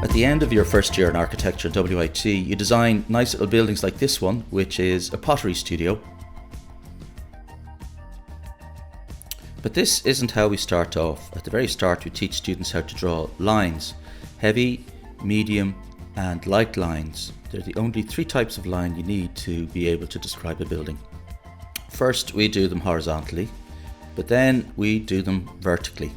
At the end of your first year in architecture at WIT, you design nice little buildings like this one, which is a pottery studio. But this isn't how we start off. At the very start, we teach students how to draw lines: heavy, medium, and light lines. They're the only three types of line you need to be able to describe a building. First, we do them horizontally, but then we do them vertically.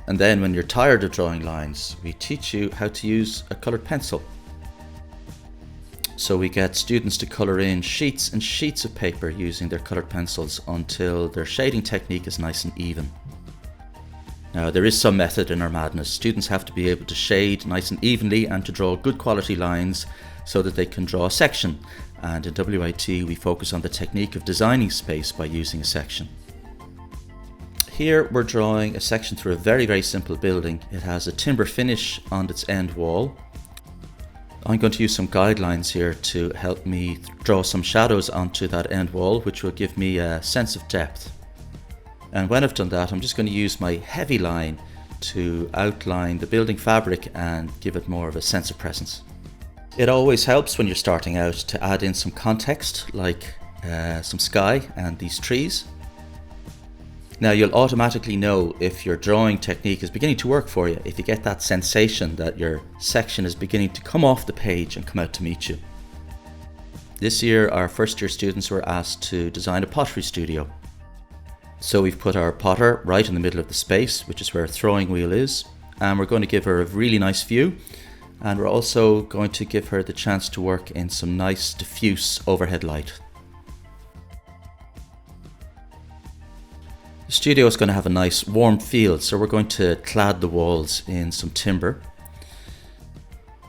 And then when you're tired of drawing lines, we teach you how to use a coloured pencil. So we get students to colour in sheets and sheets of paper using their coloured pencils until their shading technique is nice and even. Now, there is some method in our madness. Students have to be able to shade nice and evenly and to draw good quality lines so that they can draw a section. And in WIT, we focus on the technique of designing space by using a section. Here we're drawing a section through a very simple building. It has a timber finish on its end wall. I'm going to use some guidelines here to help me draw some shadows onto that end wall, which will give me a sense of depth. And when I've done that, I'm just going to use my heavy line to outline the building fabric and give it more of a sense of presence. It always helps when you're starting out to add in some context, like some sky and these trees. Now, you'll automatically know if your drawing technique is beginning to work for you if you get that sensation that your section is beginning to come off the page and come out to meet you. This year, our first year students were asked to design a pottery studio. So we've put our potter right in the middle of the space, which is where a throwing wheel is, and we're going to give her a really nice view, and we're also going to give her the chance to work in some nice diffuse overhead light. The studio is going to have a nice warm feel, so we're going to clad the walls in some timber.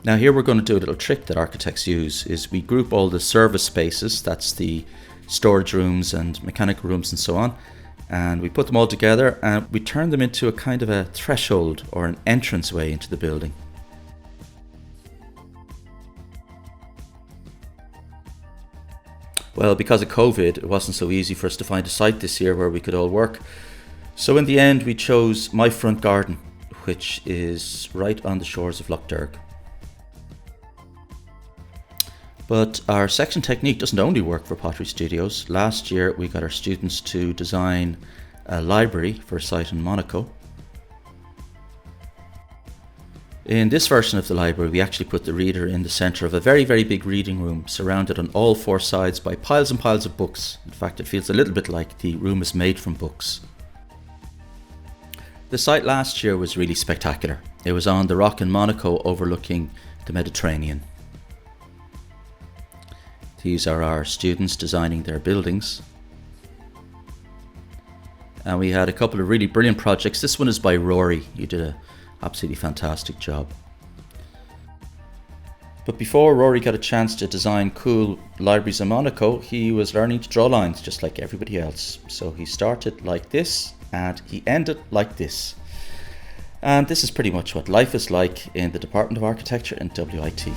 Now here we're going to do a little trick that architects use, is we group all the service spaces, that's the storage rooms and mechanical rooms and so on, and we put them all together and we turn them into a kind of a threshold or an entranceway into the building. Well, because of COVID, it wasn't so easy for us to find a site this year where we could all work. So in the end, we chose my front garden, which is right on the shores of Lough Derg. But our section technique doesn't only work for pottery studios. Last year, we got our students to design a library for a site in Monaco. In this version of the library, we actually put the reader in the centre of a very big reading room, surrounded on all four sides by piles and piles of books. In fact, it feels a little bit like the room is made from books. The site last year was really spectacular. It was on the rock in Monaco overlooking the Mediterranean. These are our students designing their buildings. And we had a couple of really brilliant projects. This one is by Rory. He did an absolutely fantastic job. But before Rory got a chance to design cool libraries in Monaco, he was learning to draw lines just like everybody else. So he started like this and he ended like this. And this is pretty much what life is like in the Department of Architecture in WIT.